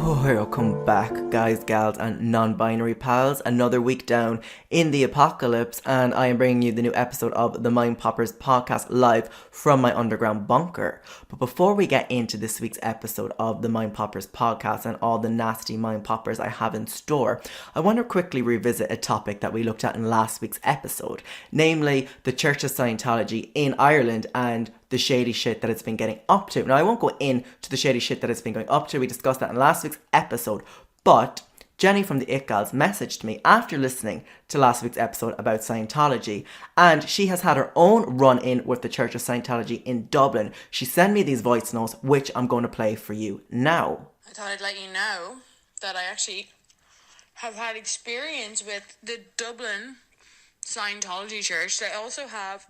Welcome back, guys, gals, and non-binary pals. Another week down in the apocalypse, and I am bringing you the new episode of the Mind Poppers podcast live from my underground bunker. But before we get into this week's episode of the Mind Poppers podcast and all the nasty mind poppers I have in store, I want to quickly revisit a topic that we looked at in last week's episode, namely the Church of Scientology in Ireland and the shady shit that it's been getting up to. Now, I won't go into the shady shit that it's been going up to. We discussed that in last week's episode. But Jenny from the It Gals messaged me after listening to last week's episode about Scientology. And she has had her own run-in with the Church of Scientology in Dublin. She sent me these voice notes, which I'm going to play for you now. I thought I'd let you know that I actually have had experience with the Dublin Scientology church. They also have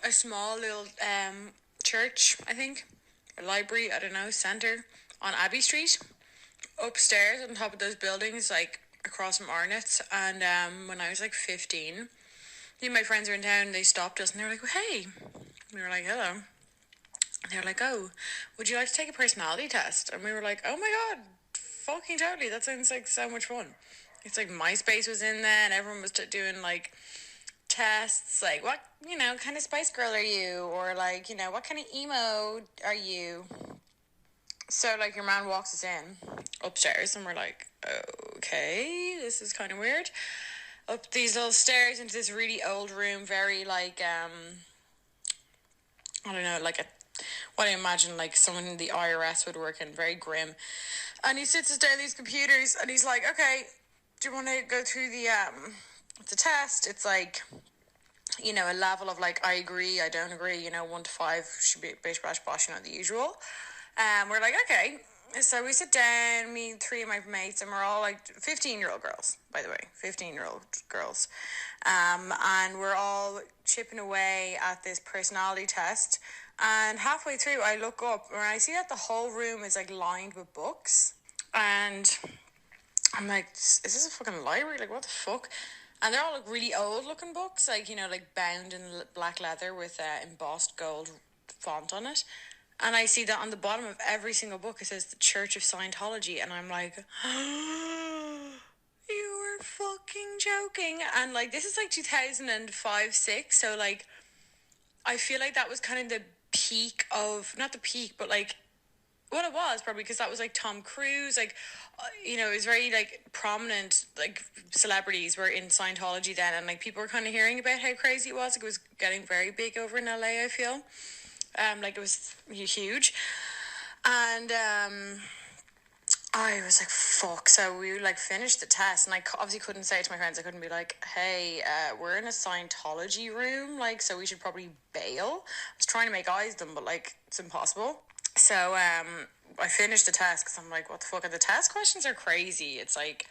a small little church, I think, or library, I don't know, centre on Abbey Street, upstairs on top of those buildings, like across from Arnott's. And when I was like 15, me and my friends were in town, they stopped us and they were like, well, hey. We were like, hello. And they were like, oh, would you like to take a personality test? And we were like, oh my god, fucking totally, that sounds like so much fun. It's like MySpace was in there and everyone was doing like tests, like what, kind of Spice Girl are you, or like, what kind of emo are you? So like your man walks us in upstairs and we're like, okay, this is kind of weird. Up these little stairs into this really old room, very like I don't know, like what I imagine like someone in the IRS would work in, very grim. And he sits us down these computers and he's like, okay, do you want to go through the test? It's like, a level of like, I agree, I don't agree, 1 to 5 should be bish bash bosh, the usual. We're like, okay. So we sit down, me and 3 of my mates, and we're all like 15-year-old girls, by the way, 15-year-old girls. And we're all chipping away at this personality test. And halfway through, I look up and I see that the whole room is like lined with books. And I'm like, is this a fucking library? Like, what the fuck? And they're all like really old looking books, like, like bound in black leather with embossed gold font on it. And I see that on the bottom of every single book it says the Church of Scientology, and I'm like, you were fucking joking. And like, this is like 2005-06, so like I feel like that was kind of the peak of, not the peak, but like what it was, probably, because that was like Tom Cruise, like it was very like prominent, like celebrities were in Scientology then, and like people were kind of hearing about how crazy it was. Like, it was getting very big over in LA, I feel. Like it was huge. And I was like, fuck. So we like finished the test, and I obviously couldn't say it to my friends. I couldn't be like, hey, we're in a Scientology room, like, so we should probably bail. I was trying to make eyes at them, but like it's impossible. So I finished the test because I'm like, what the fuck? And the test questions are crazy. It's like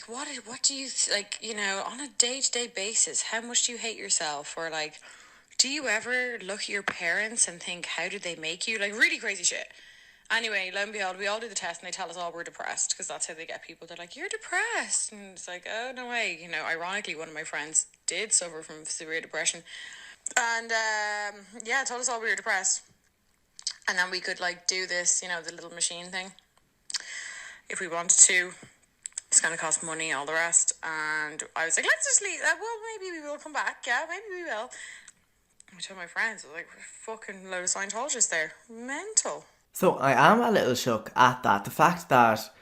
what do you like, on a day-to-day basis, how much do you hate yourself? Or like, do you ever look at your parents and think, how did they make you? Like, really crazy shit. Anyway, lo and behold, we all do the test and they tell us all we're depressed, because that's how they get people. They're like, you're depressed. And it's like, oh, no way. Ironically, one of my friends did suffer from severe depression. And told us all we were depressed. And then we could like do this, the little machine thing, if we wanted to. It's going to cost money, all the rest. And I was like, let's just leave. Well, maybe we will come back. Yeah, maybe we will. I told my friends, I was like, fucking load of Scientologists there. Mental. So I am a little shook at that. The fact that,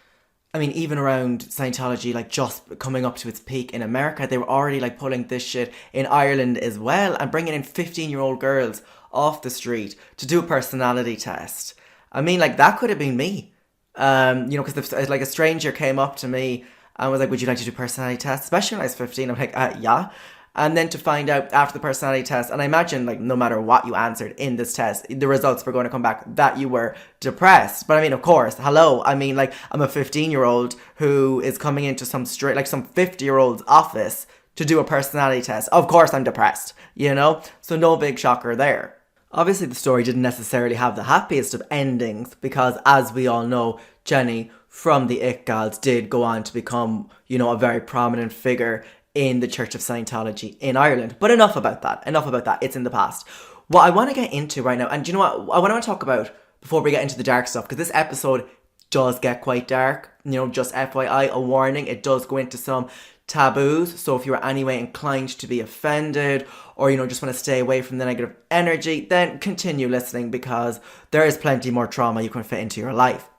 even around Scientology, like just coming up to its peak in America, they were already like pulling this shit in Ireland as well, and bringing in 15-year-old girls off the street to do a personality test. Like, that could have been me. Because like a stranger came up to me and was like, would you like to do a personality test? Especially when I was 15, I'm like, yeah. And then to find out after the personality test, and I imagine like no matter what you answered in this test, the results were going to come back that you were depressed. But of course, hello. Like, I'm a 15-year-old who is coming into some 50-year-old's office to do a personality test. Of course I'm depressed, So no big shocker there. Obviously, the story didn't necessarily have the happiest of endings, because as we all know, Jenny from the It Gals did go on to become, a very prominent figure in the Church of Scientology in Ireland. But enough about that. It's in the past. What I want to get into right now, and do you know what I want to talk about before we get into the dark stuff, because this episode does get quite dark. You know, just FYI, a warning, it does go into some taboos. So if you're anyway inclined to be offended, or, you know, just want to stay away from the negative energy, then continue listening, because there is plenty more trauma you can fit into your life.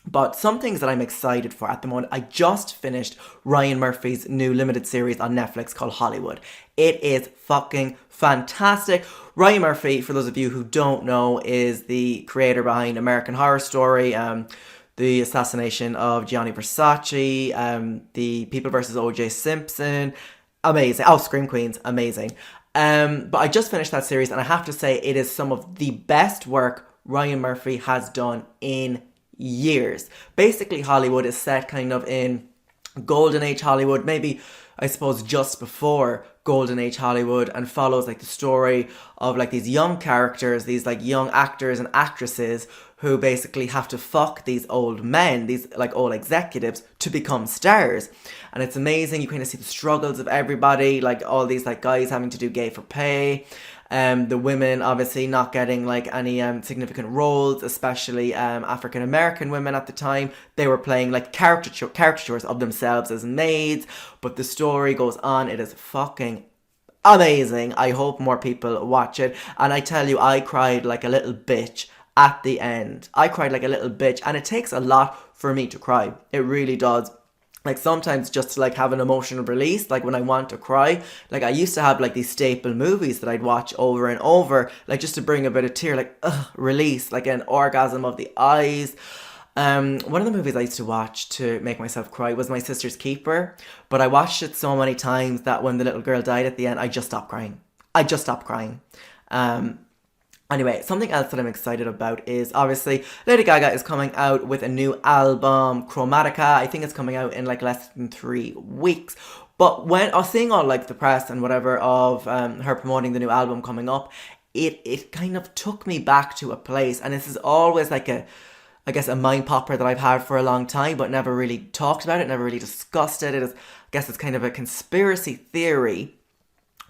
But some things that I'm excited for at the moment, I just finished Ryan Murphy's new limited series on Netflix called Hollywood. It is fucking fantastic. Ryan Murphy, for those of you who don't know, is the creator behind American Horror Story, the assassination of Gianni Versace, the People vs. O.J. Simpson. Amazing. Oh, Scream Queens. Amazing. But I just finished that series, and I have to say it is some of the best work Ryan Murphy has done in years. Basically, Hollywood is set kind of in Golden Age Hollywood, maybe I suppose just before Golden Age Hollywood, and follows like the story of like these young characters, these like young actors and actresses who basically have to fuck these old men, these like old executives, to become stars. And it's amazing. You kind of see the struggles of everybody, like all these like guys having to do gay for pay. The women obviously not getting like any significant roles, especially African American women at the time. They were playing like caricatures of themselves as maids. But the story goes on. It is fucking amazing. I hope more people watch it. And I tell you, I cried like a little bitch at the end. I cried like a little bitch, and it takes a lot for me to cry. It really does. Like sometimes just to like have an emotional release, like when I want to cry, like I used to have like these staple movies that I'd watch over and over, like just to bring a bit of tear, like release, like an orgasm of the eyes. One of the movies I used to watch to make myself cry was My Sister's Keeper, but I watched it so many times that when the little girl died at the end, I just stopped crying. Anyway, something else that I'm excited about is obviously Lady Gaga is coming out with a new album, Chromatica. I think it's coming out in like less than 3 weeks. But when I was seeing all like the press and whatever of her promoting the new album coming up, it kind of took me back to a place. And this is always like a mind popper that I've had for a long time, but never really talked about it, never really discussed it. I guess it's kind of a conspiracy theory.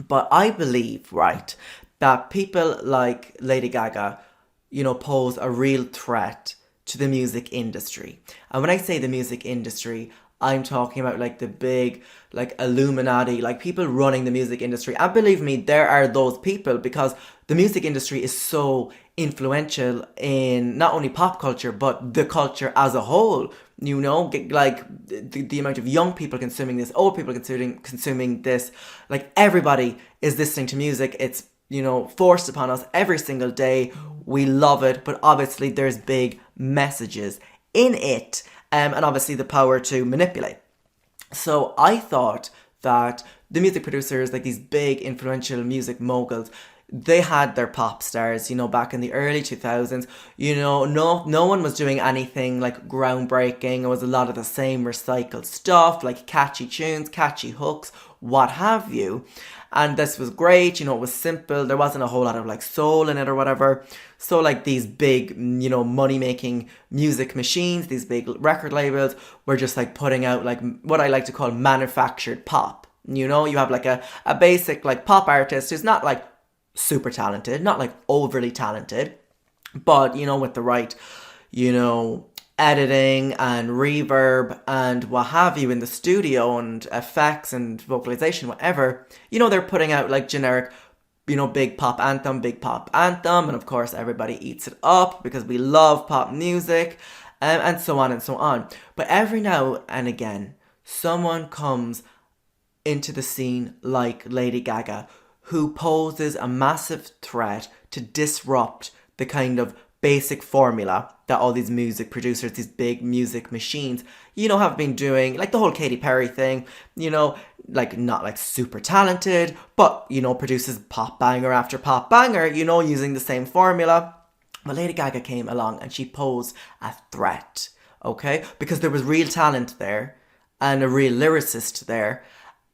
But I believe, right, that people like Lady Gaga, you know, pose a real threat to the music industry. And when I say the music industry, I'm talking about like the big, like Illuminati, like people running the music industry. And believe me, there are those people, because the music industry is so influential in not only pop culture, but the culture as a whole. You know, like the amount of young people consuming this, old people consuming this, like everybody is listening to music. It's, you know, forced upon us every single day. We love it, but obviously there's big messages in it, and obviously the power to manipulate. So I thought that the music producers, like these big influential music moguls, they had their pop stars, you know, back in the early 2000s. You know, no one was doing anything like groundbreaking. It was a lot of the same recycled stuff, like catchy tunes, catchy hooks, what have you. And this was great, you know, it was simple. There wasn't a whole lot of like soul in it or whatever. So like these big, you know, money-making music machines, these big record labels were just like putting out like what I like to call manufactured pop. You know, you have like a basic like pop artist who's not like super talented, not like overly talented, but, you know, with the right, you know, editing and reverb and what have you in the studio and effects and vocalization, whatever, you know, they're putting out like generic, you know, big pop anthem, and of course everybody eats it up because we love pop music, and so on and so on. But every now and again, someone comes into the scene like Lady Gaga, who poses a massive threat to disrupt the kind of basic formula that all these music producers, these big music machines, you know, have been doing. Like the whole Katy Perry thing, you know, like not like super talented, but, you know, produces pop banger after pop banger, you know, using the same formula. But Lady Gaga came along and she posed a threat, okay? Because there was real talent there and a real lyricist there.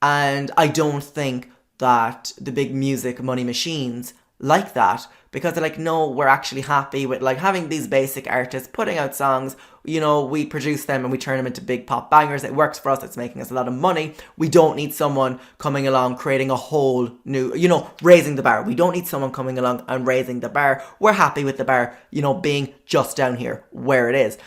And I don't think that the big music money machines like that, because they're like, no, we're actually happy with like having these basic artists putting out songs. You know, we produce them and we turn them into big pop bangers. It works for us. It's making us a lot of money. We don't need someone coming along creating a whole new, you know, raising the bar. We don't need someone coming along and raising the bar. We're happy with the bar, you know, being just down here where it is.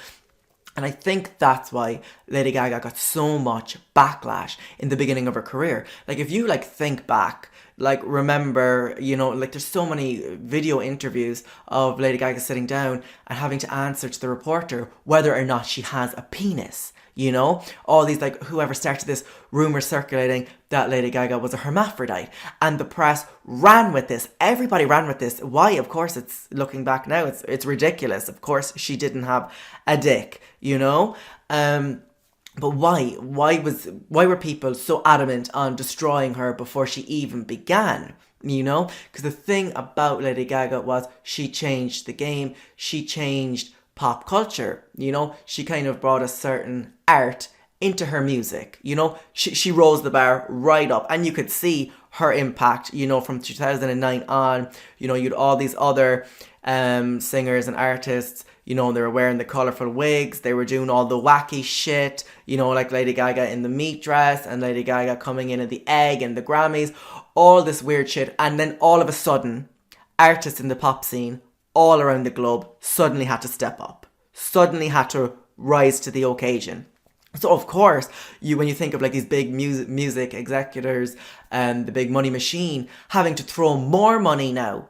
And I think that's why Lady Gaga got so much backlash in the beginning of her career. Like, if you, like, think back, like, remember, you know, like, there's so many video interviews of Lady Gaga sitting down and having to answer to the reporter whether or not she has a penis. You know, all these, like, whoever started this rumor circulating that Lady Gaga was a hermaphrodite, and the press ran with this. Everybody ran with this. Why? Of course, it's looking back now, it's ridiculous. Of course, she didn't have a dick. You know, but why? Why were people so adamant on destroying her before she even began? You know, because the thing about Lady Gaga was she changed the game. She changed pop culture. You know, she kind of brought a certain art into her music. You know, she rose the bar right up, and you could see her impact, you know, from 2009 on. You know, you'd all these other singers and artists, you know, they were wearing the colourful wigs, they were doing all the wacky shit, you know, like Lady Gaga in the meat dress, and Lady Gaga coming in at the egg and the Grammys, all this weird shit. And then all of a sudden, artists in the pop scene all around the globe suddenly had to step up, suddenly had to rise to the occasion. So of course, when you think of, like, these big music executors and the big money machine having to throw more money now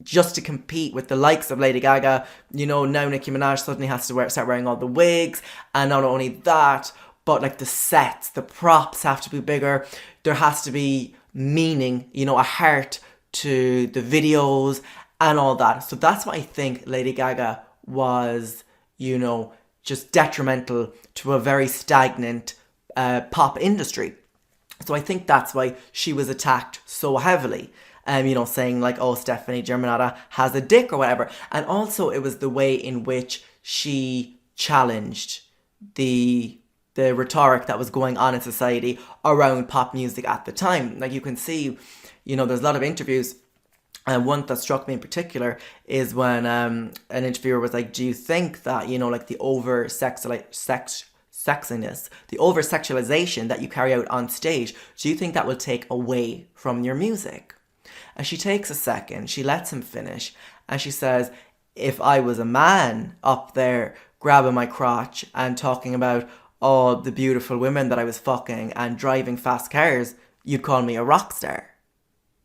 just to compete with the likes of Lady Gaga, you know, now Nicki Minaj suddenly has to start wearing all the wigs, and not only that, but, like, the sets, the props have to be bigger. There has to be meaning, you know, a heart to the videos and all that. So that's why I think Lady Gaga was, you know, just detrimental to a very stagnant pop industry. So I think that's why she was attacked so heavily. You know, saying like, oh, Stephanie Germanotta has a dick or whatever. And also it was the way in which she challenged the rhetoric that was going on in society around pop music at the time. Like, you can see, you know, there's a lot of interviews. And one that struck me in particular is when an interviewer was like, do you think that, you know, like, the sexiness, the over-sexualization that you carry out on stage, do you think that will take away from your music? And she takes a second, she lets him finish, and she says, if I was a man up there grabbing my crotch and talking about all the beautiful women that I was fucking and driving fast cars, you'd call me a rock star.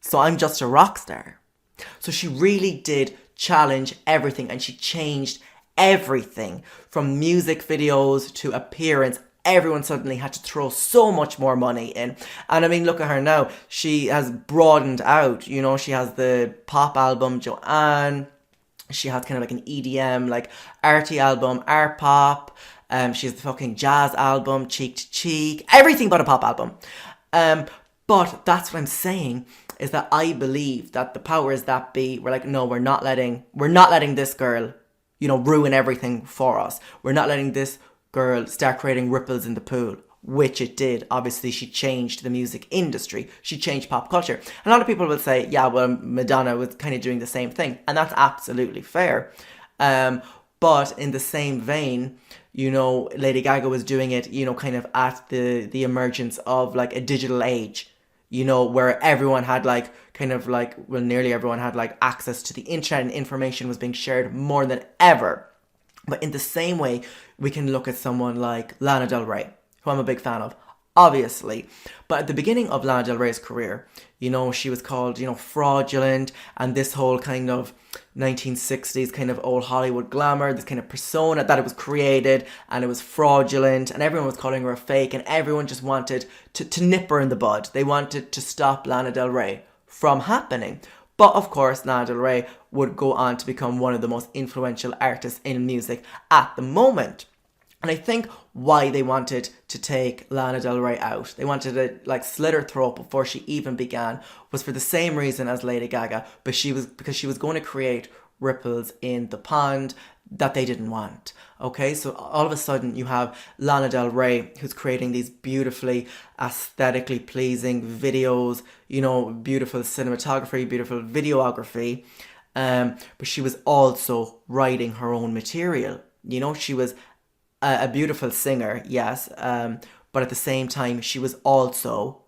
So I'm just a rock star. So she really did challenge everything, and she changed everything from music videos to appearance. Everyone suddenly had to throw so much more money in. And I mean, look at her now. She has broadened out. You know, she has the pop album, Joanne. She has kind of like an EDM, like, arty album, art pop. She has the fucking jazz album, Cheek to Cheek. Everything but a pop album. But that's what I'm saying, is that I believe that the powers that be were like, no, we're not letting this girl, you know, ruin everything for us. We're not letting this girl start creating ripples in the pool, which it did. Obviously, she changed the music industry. She changed pop culture. And a lot of people will say, yeah, well, Madonna was kind of doing the same thing. And that's absolutely fair. But in the same vein, you know, Lady Gaga was doing it, you know, kind of at the emergence of, like, a digital age, you know, where everyone had, like, kind of like, well, nearly everyone had, like, access to the internet, and information was being shared more than ever. But in the same way, we can look at someone like Lana Del Rey, who I'm a big fan of, obviously. But at the beginning of Lana Del Rey's career, you know, she was called, you know, fraudulent, and this whole kind of 1960s kind of old Hollywood glamour, this kind of persona that it was created, and it was fraudulent, and everyone was calling her a fake, and everyone just wanted to nip her in the bud. They wanted to stop Lana Del Rey from happening. But of course, Lana Del Rey would go on to become one of the most influential artists in music at the moment. And I think why they wanted to take Lana Del Rey out, they wanted to, like, slit her throat before she even began, was for the same reason as Lady Gaga, but because she was going to create ripples in the pond that they didn't want. Okay, so all of a sudden you have Lana Del Rey, who's creating these beautifully aesthetically pleasing videos, you know, beautiful cinematography, beautiful videography, but she was also writing her own material. You know, she was a beautiful singer, yes, but at the same time she was also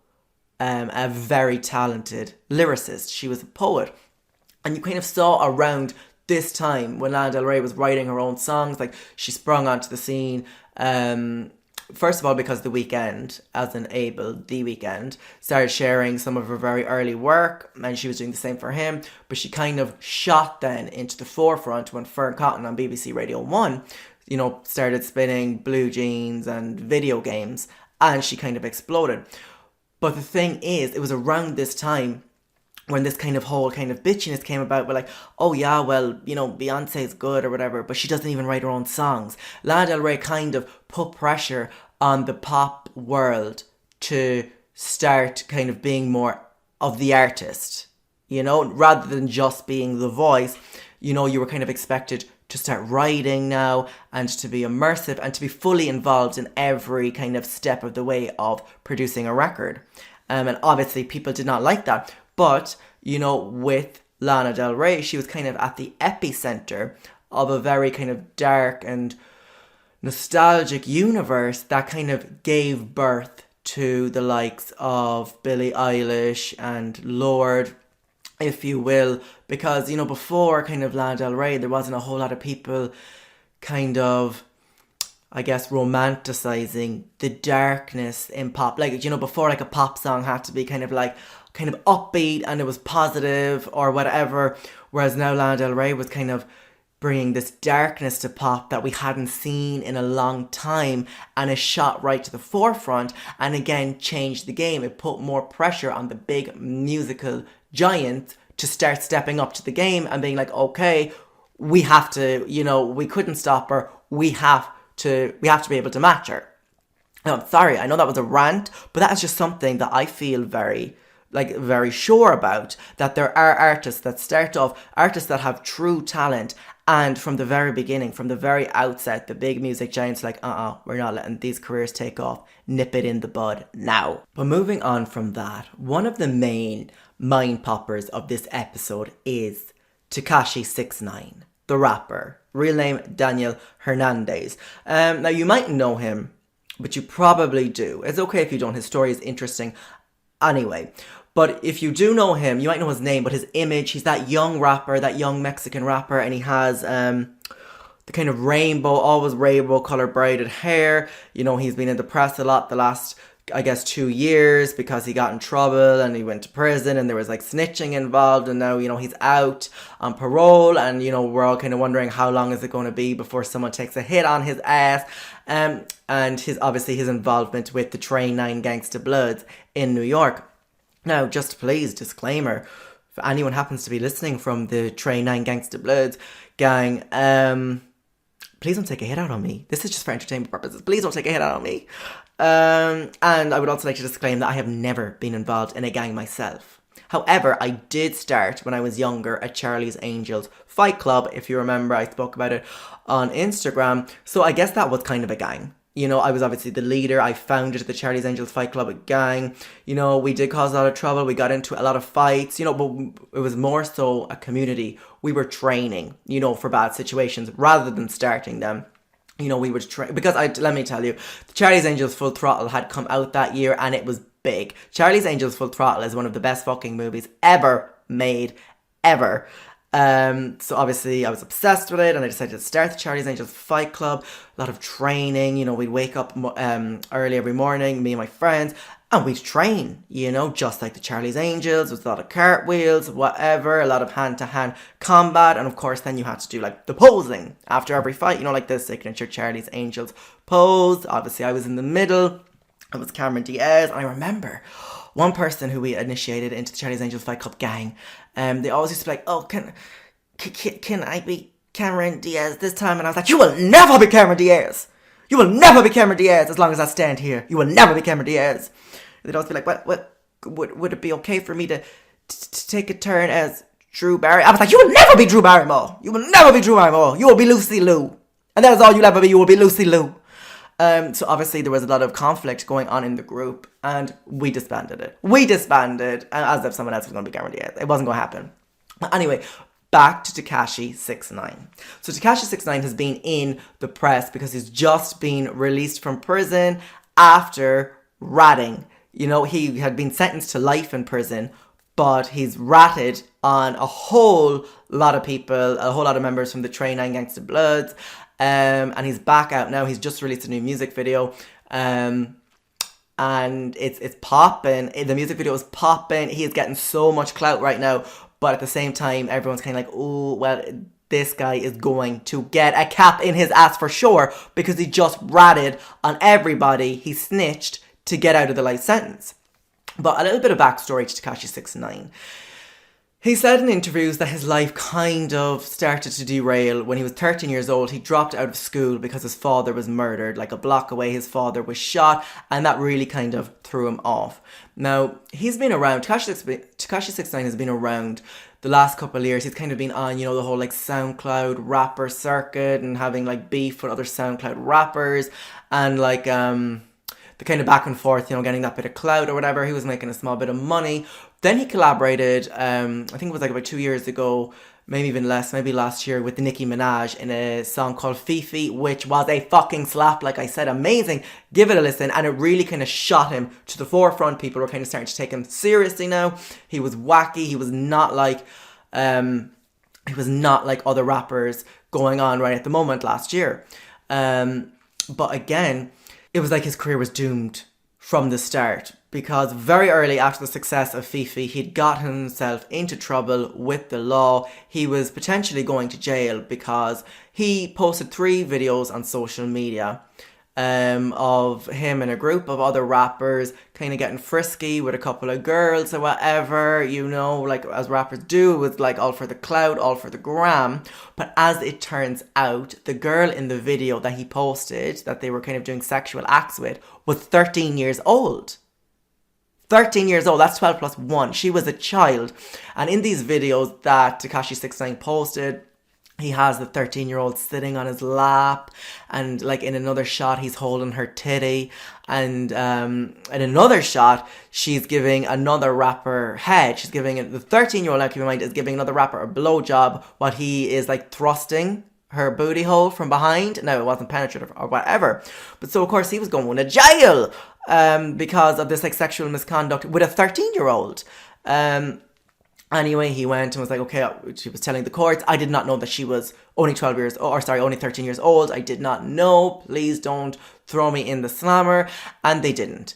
a very talented lyricist. She was a poet. And you kind of saw around this time when Lana Del Rey was writing her own songs. Like, she sprung onto the scene. First of all, because The Weeknd, as in Abel, The Weeknd, started sharing some of her very early work, and she was doing the same for him. But she kind of shot then into the forefront when Fern Cotton on BBC Radio 1, you know, started spinning Blue Jeans and video games, and she kind of exploded. But the thing is, it was around this time when this kind of whole kind of bitchiness came about. We're like, oh yeah, well, you know, Beyonce's good or whatever, but she doesn't even write her own songs. Lana Del Rey kind of put pressure on the pop world to start kind of being more of the artist, you know, rather than just being the voice. You know, you were kind of expected to start writing now and to be immersive and to be fully involved in every kind of step of the way of producing a record. And obviously people did not like that. But, you know, with Lana Del Rey, she was kind of at the epicenter of a very kind of dark and nostalgic universe that kind of gave birth to the likes of Billie Eilish and Lorde, if you will. Because, you know, before kind of Lana Del Rey, there wasn't a whole lot of people kind of, I guess, romanticizing the darkness in pop. Like, you know, before, like, a pop song had to be kind of upbeat and it was positive or whatever, whereas now Lana Del Rey was kind of bringing this darkness to pop that we hadn't seen in a long time, and it shot right to the forefront and again changed the game. It put more pressure on the big musical giants to start stepping up to the game and being like, okay, we have to, you know, we couldn't stop her, we have to be able to match her. Now, I'm sorry, I know that was a rant, but that is just something that I feel very sure about, that there are artists that start off, artists that have true talent, and from the very beginning, from the very outset, the big music giants are like, we're not letting these careers take off, nip it in the bud now. But moving on from that, one of the main mind poppers of this episode is Tekashi 6ix9ine, the rapper, real name Daniel Hernandez. Now you might know him, but you probably do. It's okay if you don't, his story is interesting anyway. But if you do know him, you might know his name, but his image, he's that young rapper, that young Mexican rapper, and he has the kind of always rainbow color braided hair. You know, he's been in the press a lot the last, I guess, 2 years because he got in trouble and he went to prison and there was like snitching involved, and now, you know, he's out on parole, and, you know, we're all kind of wondering how long is it going to be before someone takes a hit on his ass. And his involvement with the Trey 9 Gangsta Bloods in New York. Now, just please, disclaimer, if anyone happens to be listening from the Trey 9 Gangsta Bloods gang, please don't take a hit out on me. This is just for entertainment purposes. Please don't take a hit out on me. And I would also like to disclaim that I have never been involved in a gang myself. However, I did start when I was younger at Charlie's Angels Fight Club. If you remember, I spoke about it on Instagram. So I guess that was kind of a gang. You know, I was obviously the leader. I founded the Charlie's Angels Fight Club gang. You know, we did cause a lot of trouble. We got into a lot of fights, you know, but it was more so a community. We were training, you know, for bad situations rather than starting them. You know, we would train, because let me tell you, the Charlie's Angels Full Throttle had come out that year and it was big. Charlie's Angels Full Throttle is one of the best fucking movies ever made, ever. So obviously I was obsessed with it and I decided to start the Charlie's Angels Fight Club. A lot of training, you know, we'd wake up early every morning, me and my friends, and we'd train, you know, just like the Charlie's Angels, with a lot of cartwheels, whatever, a lot of hand-to-hand combat, and of course then you had to do like the posing after every fight, you know, like the signature Charlie's Angels pose. Obviously I was in the middle, I was Cameron Diaz, and I remember one person who we initiated into the Charlie's Angels Fight Club gang, they always used to be like, oh, can I be Cameron Diaz this time? And I was like, you will never be Cameron Diaz. You will never be Cameron Diaz as long as I stand here. You will never be Cameron Diaz. And they'd always be like, what would it be okay for me to take a turn as Drew Barry? I was like, you will never be Drew Barrymore. You will never be Drew Barrymore. You will be Lucy Liu. And that is all you'll ever be. You will be Lucy Liu. So obviously there was a lot of conflict going on in the group, and we disbanded it. As if someone else was going to be Cameron Diaz. It wasn't going to happen. But anyway, back to Tekashi 6ix9ine. So Tekashi 6ix9ine has been in the press because he's just been released from prison after ratting. You know, he had been sentenced to life in prison, but he's ratted on a whole lot of people, a whole lot of members from the Trey 9 Gangsta Bloods, and he's back out now. He's just released a new music video, and it's popping. The music video is popping. He is getting so much clout right now, but at the same time, everyone's kind of like, oh, well, this guy is going to get a cap in his ass for sure, because he just ratted on everybody. He snitched to get out of the life sentence. But a little bit of backstory to Tekashi 6ix9ine. He said in interviews that his life kind of started to derail when he was 13 years old. He dropped out of school because his father was murdered. Like a block away, his father was shot, and that really kind of threw him off. Now, he's been around, Tekashi 6ix9ine has been around the last couple of years. He's kind of been on, the whole like SoundCloud rapper circuit and having like beef with other SoundCloud rappers, and like the kind of back and forth, getting that bit of clout or whatever. He was making a small bit of money. Then he collaborated, I think it was like about 2 years ago, maybe even less, maybe last year, with Nicki Minaj in a song called Fifi, which was a fucking slap, like I said, amazing. Give it a listen, and it really kind of shot him to the forefront. People were kind of starting to take him seriously now. He was wacky. He was not like other rappers going on right at the moment last year. But again, it was like his career was doomed from the start, because very early after the success of Fifi, he'd gotten himself into trouble with the law. He was potentially going to jail because he posted 3 videos on social media of him and a group of other rappers kind of getting frisky with a couple of girls or whatever, like as rappers do. It was like all for the clout, all for the gram. But as it turns out, the girl in the video that he posted that they were kind of doing sexual acts with was 13 years old. 13 years old, that's 12 plus 1. She was a child. And in these videos that Tekashi 6ix9ine posted, he has the 13-year-old sitting on his lap, and like in another shot, he's holding her titty, and in another shot, she's giving another rapper head. She's giving the 13-year-old, now keep in mind, is giving another rapper a blowjob while he is like thrusting her booty hole from behind. Now, it wasn't penetrative or whatever, but so of course he was going to jail because of this like sexual misconduct with a 13-year-old. Anyway, he went and was like, okay, she was telling the courts, I did not know that she was only 13 years old. I did not know. Please don't throw me in the slammer. And they didn't.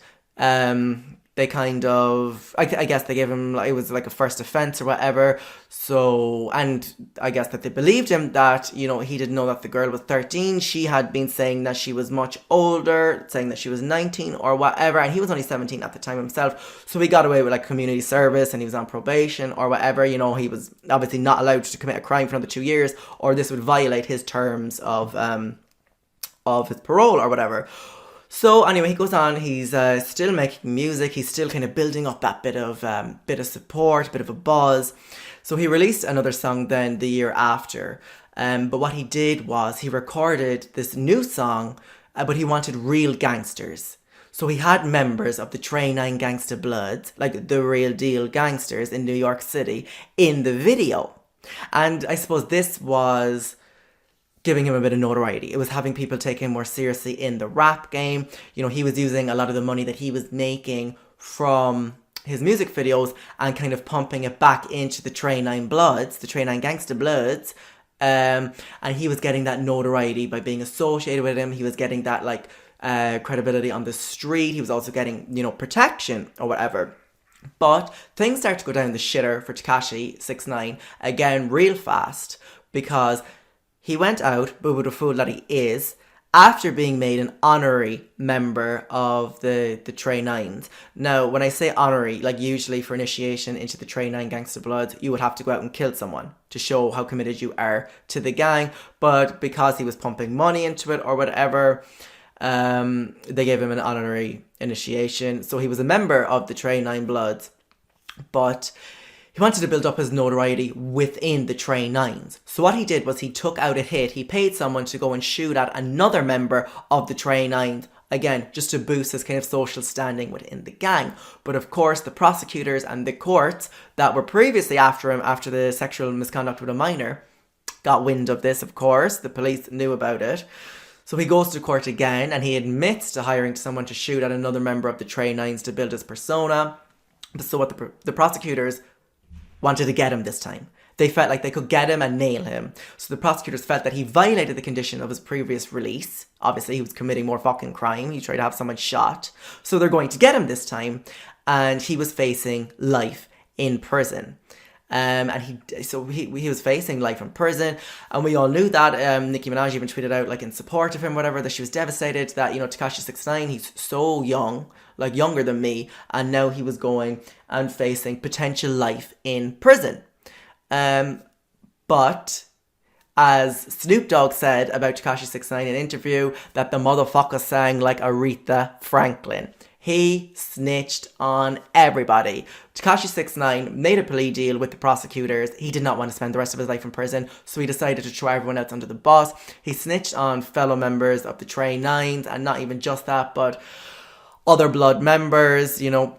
They kind of, I guess they gave him, it was like a first offense or whatever. So, and I guess that they believed him that, he didn't know that the girl was 13. She had been saying that she was much older, saying that she was 19 or whatever. And he was only 17 at the time himself. So he got away with like community service, and he was on probation or whatever. He was obviously not allowed to commit a crime for another 2 years, or this would violate his terms of his parole or whatever. So anyway, he goes on, he's still making music, he's still kind of building up that bit of support, bit of a buzz. So he released another song then the year after. But what he did was he recorded this new song, but he wanted real gangsters. So he had members of the Trey 9 Gangsta Bloods, like the real deal gangsters in New York City, in the video. And I suppose this was giving him a bit of notoriety. It was having people take him more seriously in the rap game. He was using a lot of the money that he was making from his music videos and kind of pumping it back into the Trey 9 Bloods, the Trey 9 Gangsta Bloods. And he was getting that notoriety by being associated with him. He was getting that credibility on the street. He was also getting, protection or whatever. But things start to go down the shitter for Tekashi 6ix9ine again real fast, because he went out, boo-boo the fool that he is, after being made an honorary member of the Trey 9s. Now, when I say honorary, like usually for initiation into the Trey 9 Gangsta Bloods, you would have to go out and kill someone to show how committed you are to the gang. But because he was pumping money into it or whatever, they gave him an honorary initiation. So he was a member of the Trey 9 Bloods, but he wanted to build up his notoriety within the Trey 9s. So what he did was he took out a hit. He paid someone to go and shoot at another member of the Trey 9s. Again, just to boost his kind of social standing within the gang. But of course, the prosecutors and the courts that were previously after him after the sexual misconduct with a minor got wind of this, of course. The police knew about it. So he goes to court again, and he admits to hiring someone to shoot at another member of the Trey 9s to build his persona. So what the prosecutors wanted to get him this time. They felt like they could get him and nail him. So the prosecutors felt that he violated the condition of his previous release. Obviously, he was committing more fucking crime. He tried to have someone shot. So they're going to get him this time. And he was facing life in prison. And he was facing life in prison, and we all knew that. Nicki Minaj even tweeted out like in support of him, whatever, that she was devastated that, you know, Tekashi 6ix9ine, he's so young, like younger than me, and now he was going and facing potential life in prison. But as Snoop Dogg said about Tekashi 6ix9ine in an interview, that the motherfucker sang like Aretha Franklin. He snitched on everybody. Tekashi 6ix9ine made a plea deal with the prosecutors. He did not want to spend the rest of his life in prison, so he decided to throw everyone else under the bus. He snitched on fellow members of the Trey Nines, and not even just that, but other blood members, you know.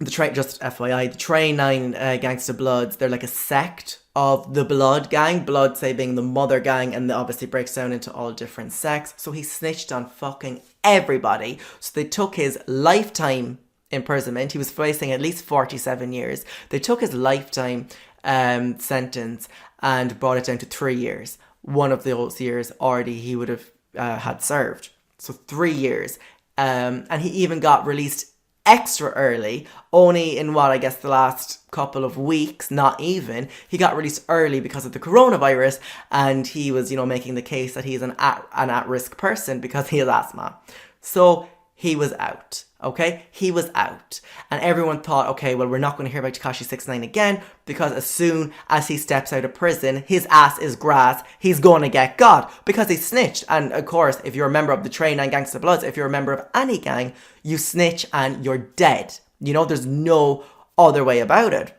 The Trey, just FYI, the Trey 9 Gangsta Bloods, they're like a sect of the Blood gang. Blood, say, being the mother gang, and that obviously breaks down into all different sects. So he snitched on fucking everybody. So they took his lifetime imprisonment. He was facing at least 47 years. They took his lifetime sentence and brought it down to 3 years. One of those years already he would have had served. So 3 years. And he even got released extra early, only in what I guess the last couple of weeks, not even. He got released early because of the coronavirus, and he was, you know, making the case that he's an at-risk person because he has asthma. So he was out, okay? He was out. And everyone thought, okay, well, we're not going to hear about Tekashi 6ix9ine again, because as soon as he steps out of prison, his ass is grass, he's going to get got, because he snitched. And of course, if you're a member of the Trey 9 Gangsta Bloods, if you're a member of any gang, you snitch and you're dead. You know, there's no other way about it.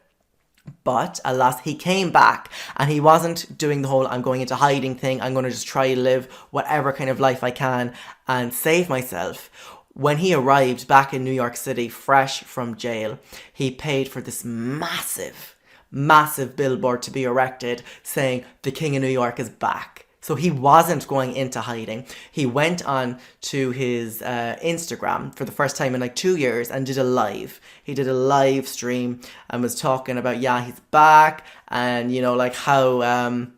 But alas, he came back, and he wasn't doing the whole I'm going into hiding thing. I'm going to just try to live whatever kind of life I can and save myself. When he arrived back in New York City, fresh from jail, he paid for this massive billboard to be erected saying, "The King of New York is back." So he wasn't going into hiding. He went on to his Instagram for the first time in like 2 years and did a live. He did a live stream and was talking about, yeah, he's back, and, you know, like how...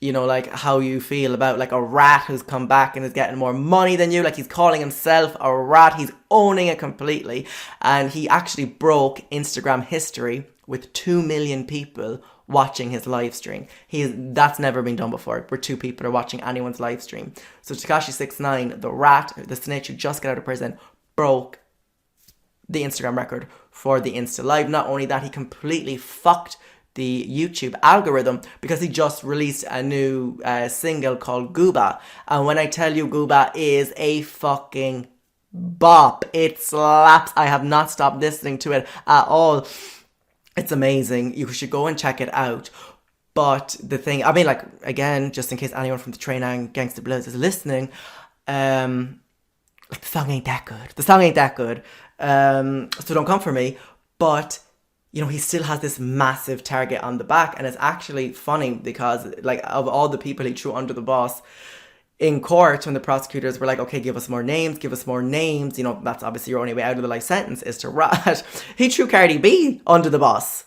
you know, like how you feel about like a rat who's come back and is getting more money than you. Like, he's calling himself a rat. He's owning it completely. And he actually broke Instagram history with 2 million people watching his live stream. That's never been done before, where 2 people are watching anyone's live stream. So Tekashi 6ix9ine, the rat, the snitch who just got out of prison, broke the Instagram record for the Insta Live. Not only that, he completely fucked the YouTube algorithm because he just released a new single called Gooba. And when I tell you Gooba is a fucking bop, it slaps. I have not stopped listening to it at all. It's amazing. You should go and check it out. But the thing, I mean, like, again, just in case anyone from the Trey 9 Gangsta Bloods is listening, like, the song ain't that good. The song ain't that good. So don't come for me. But, you know, he still has this massive target on the back. And it's actually funny because, like, of all the people he threw under the bus in court, when the prosecutors were like, okay, give us more names, you know, that's obviously your only way out of the life sentence is to rat. He threw Cardi B under the bus.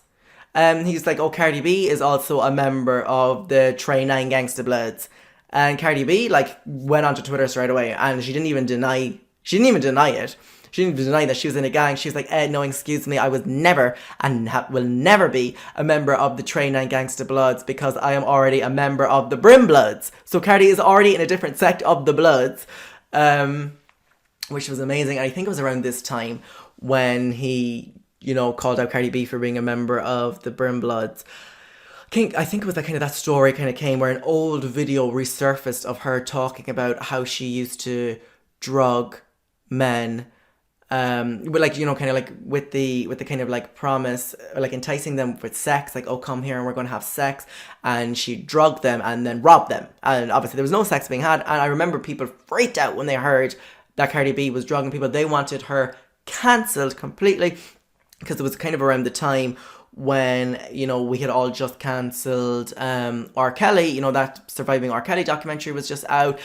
He's like, oh, Cardi B is also a member of the Trey 9 Gangsta Bloods. And Cardi B, like, went onto Twitter straight away, and she didn't even deny it. She didn't even deny that she was in a gang. She was like, no, excuse me, I was never and will never be a member of the Trey 9 Gangsta Bloods because I am already a member of the Brim Bloods. So Cardi is already in a different sect of the Bloods, which was amazing. And I think it was around this time when he, you know, called out Cardi B for being a member of the Brim Bloods. I think it was that story kind of came where an old video resurfaced of her talking about how she used to drug men, with, like, you know, kind of like with the kind of like promise, like enticing them with sex, like, oh, come here and we're going to have sex, and she drugged them and then robbed them, and obviously there was no sex being had. And I remember people freaked out when they heard that Cardi B was drugging people. They wanted her cancelled completely because it was kind of around the time when, you know, we had all just cancelled R. Kelly, you know, that Surviving R. Kelly documentary was just out,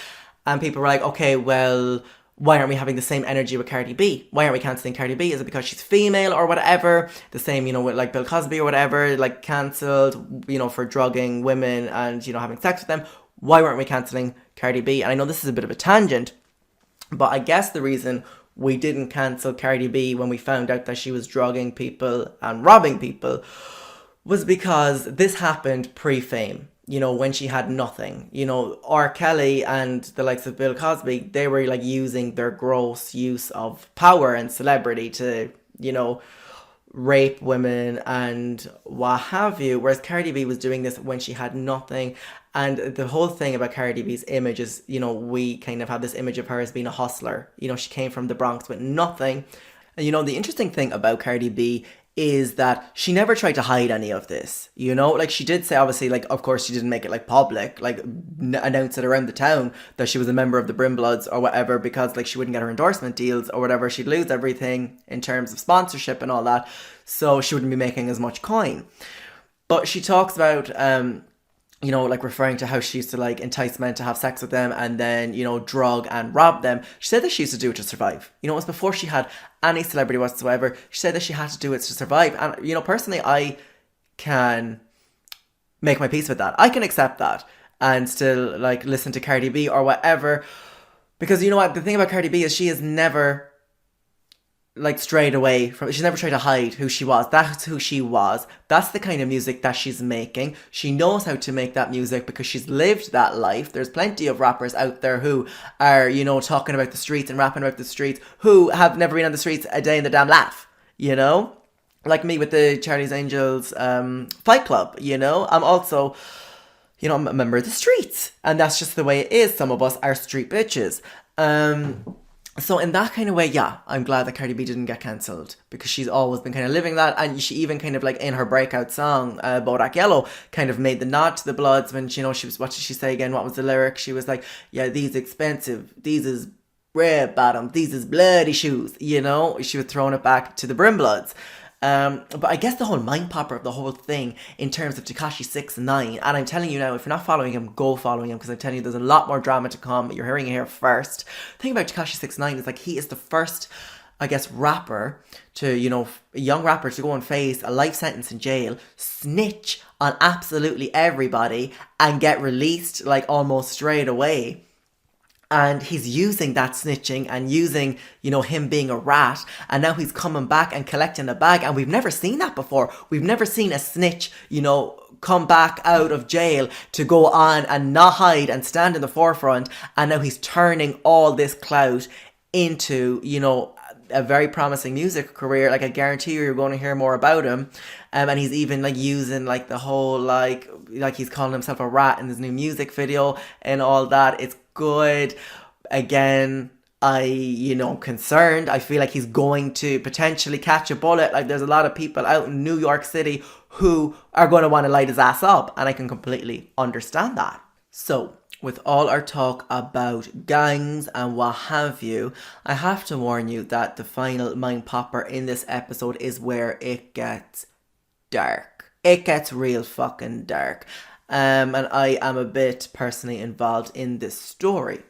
and people were like, okay, well, why aren't we having the same energy with Cardi B? Why aren't we cancelling Cardi B? Is it because she's female or whatever? The same, you know, with like Bill Cosby or whatever, like cancelled, you know, for drugging women and, you know, having sex with them. Why weren't we cancelling Cardi B? And I know this is a bit of a tangent, but I guess the reason we didn't cancel Cardi B when we found out that she was drugging people and robbing people was because this happened pre-fame. You know, when she had nothing. You know, R. Kelly and the likes of Bill Cosby, they were like using their gross use of power and celebrity to, you know, rape women and what have you. Whereas Cardi B was doing this when she had nothing. And the whole thing about Cardi B's image is, you know, we kind of have this image of her as being a hustler. You know, she came from the Bronx with nothing. And, you know, the interesting thing about Cardi B is that she never tried to hide any of this, you know? Like, she did say, obviously, like, of course, she didn't make it, like, public, like, announce it around the town that she was a member of the Brimbloods or whatever, because, like, she wouldn't get her endorsement deals or whatever. She'd lose everything in terms of sponsorship and all that, so she wouldn't be making as much coin. But she talks about, you know, like referring to how she used to like entice men to have sex with them and then, you know, drug and rob them. She said that she used to do it to survive. You know, it was before she had any celebrity whatsoever. She said that she had to do it to survive. And, you know, personally, I can make my peace with that. I can accept that and still like listen to Cardi B or whatever. Because you know what? The thing about Cardi B is she has never like strayed away from, she's never tried to hide who she was. That's who she was. That's the kind of music that she's making. She knows how to make that music because she's lived that life. There's plenty of rappers out there who are, you know, talking about the streets and rapping about the streets who have never been on the streets a day in the damn life, you know? Like me with the Charlie's Angels Fight Club, you know? I'm also, you know, I'm a member of the streets. And that's just the way it is. Some of us are street bitches. So in that kind of way, yeah, I'm glad that Cardi B didn't get cancelled because she's always been kind of living that. And she even kind of like in her breakout song, Bodak Yellow, kind of made the nod to the Bloods when, you know, she was, what did she say again? What was the lyric? She was like, yeah, these expensive, these is red bottom, these is bloody shoes, you know? She was throwing it back to the Brim Bloods. But I guess the whole mind popper of the whole thing in terms of Tekashi 6ix9ine, and I'm telling you now, if you're not following him, go following him because I'm telling you there's a lot more drama to come. You're hearing it here first. The thing about Tekashi 6ix9ine is like he is the first, I guess, rapper to, you know, a young rapper to go and face a life sentence in jail, snitch on absolutely everybody and get released like almost straight away. And he's using that snitching and using, you know, him being a rat. And now he's coming back and collecting a bag. And we've never seen that before. We've never seen a snitch, you know, come back out of jail to go on and not hide and stand in the forefront. And now he's turning all this clout into, you know, a very promising music career. Like, I guarantee you're going to hear more about him. And he's even like using like the whole like he's calling himself a rat in his new music video and all that. It's good. Again, you know, concerned. I feel like he's going to potentially catch a bullet. Like, there's a lot of people out in New York City who are going to want to light his ass up. And I can completely understand that. So, with all our talk about gangs and what have you, I have to warn you that the final mind popper in this episode is where it gets dark. It gets real fucking dark. And I am a bit personally involved in this story.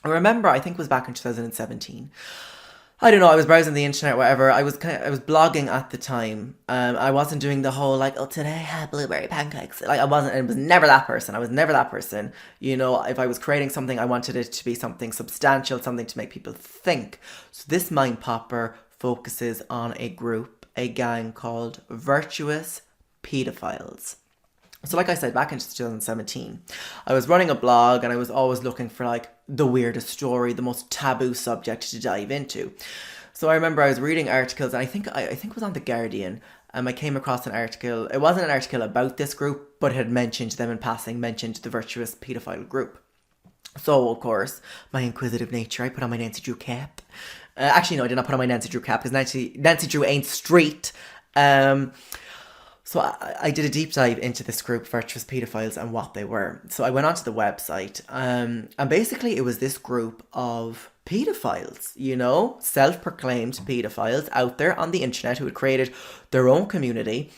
I remember, I think it was back in 2017. I don't know, I was browsing the internet, whatever. I was blogging at the time. I wasn't doing the whole like, oh, today I had blueberry pancakes. Like, I was never that person. You know, if I was creating something, I wanted it to be something substantial, something to make people think. So this mind popper focuses on a gang called Virtuous Pedophiles. So like I said, back in 2017, I was running a blog and I was always looking for like the weirdest story, the most taboo subject to dive into. So I remember I was reading articles and I think it was on The Guardian. I came across an article. It wasn't an article about this group, but it had mentioned them in passing, mentioned the Virtuous Pedophile group. So, of course, my inquisitive nature, I put on my Nancy Drew cap. Actually, no, I did not put on my Nancy Drew cap because Nancy Drew ain't street. So I did a deep dive into this group, Virtuous Pedophiles, and what they were. So I went onto the website, and basically it was this group of pedophiles, you know, self-proclaimed pedophiles out there on the internet who had created their own community.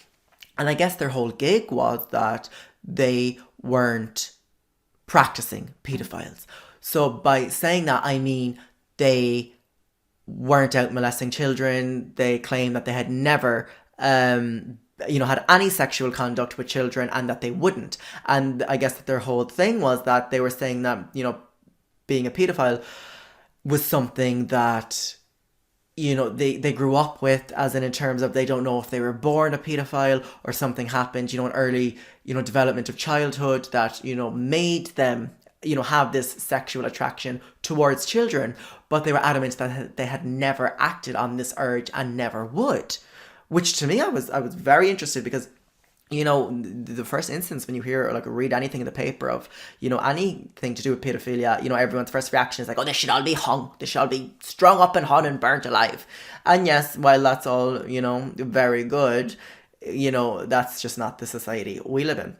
And I guess their whole gig was that they weren't practicing pedophiles. So by saying that, I mean they weren't out molesting children. They claimed that they had never, had any sexual conduct with children, and that they wouldn't. And I guess that their whole thing was that they were saying that, being a pedophile was something that, they grew up with, as in terms of they don't know if they were born a pedophile or something happened, in early, development of childhood that, made them, have this sexual attraction towards children. But they were adamant that they had never acted on this urge and never would. Which to me, I was very interested, because the first instance when you hear or read anything in the paper of, anything to do with pedophilia, everyone's first reaction is like, oh, they should all be hung. They should all be strung up and hung and burnt alive. And yes, while that's all, very good, that's just not the society we live in.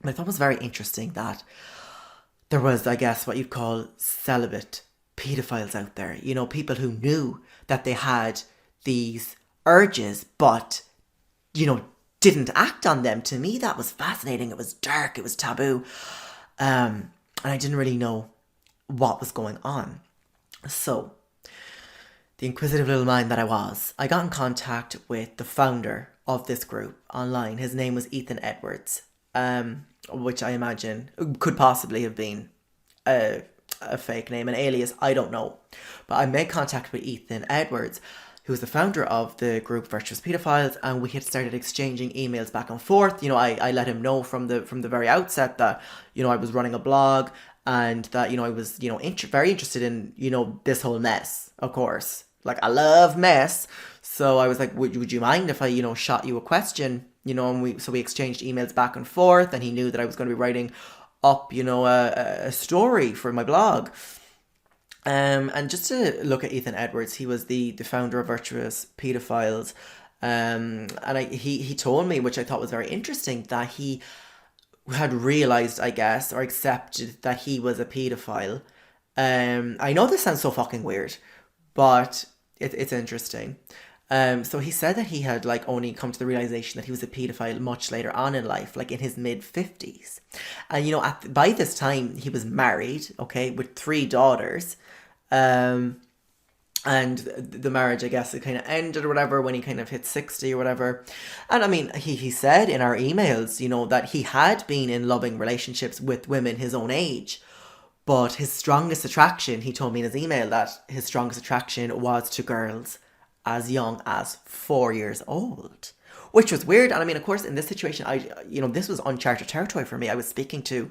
But I thought it was very interesting that there was, I guess, what you'd call celibate pedophiles out there. People who knew that they had these urges, but, didn't act on them. To me, that was fascinating. It was dark. It was taboo. And I didn't really know what was going on. So, the inquisitive little mind that I got in contact with the founder of this group online. His name was Ethan Edwards, which I imagine could possibly have been a fake name, an alias. I don't know. But I made contact with Ethan Edwards, who was the founder of the group Virtuous Pedophiles, and we had started exchanging emails back and forth. I let him know from the very outset that, I was running a blog, and that, I was, very interested in, this whole mess, of course. I love mess. So I was like, would you mind if I, shot you a question? And we exchanged emails back and forth, and he knew that I was going to be writing up, a story for my blog. And just to look at Ethan Edwards, he was the founder of Virtuous Pedophiles. And he told me, which I thought was very interesting, that he had realised, I guess, or accepted that he was a paedophile. I know this sounds so fucking weird, but it's interesting. So he said that he had only come to the realisation that he was a paedophile much later on in life, in his mid-50s. And by this time he was married, okay, with 3 daughters. And the marriage, I guess, it kind of ended or whatever when he kind of hit 60 or whatever. And I mean, he said in our emails, that he had been in loving relationships with women his own age. But his strongest attraction, he told me in his email that his strongest attraction was to girls as young as 4 years old, which was weird. And I mean, of course, in this situation, this was uncharted territory for me. I was speaking to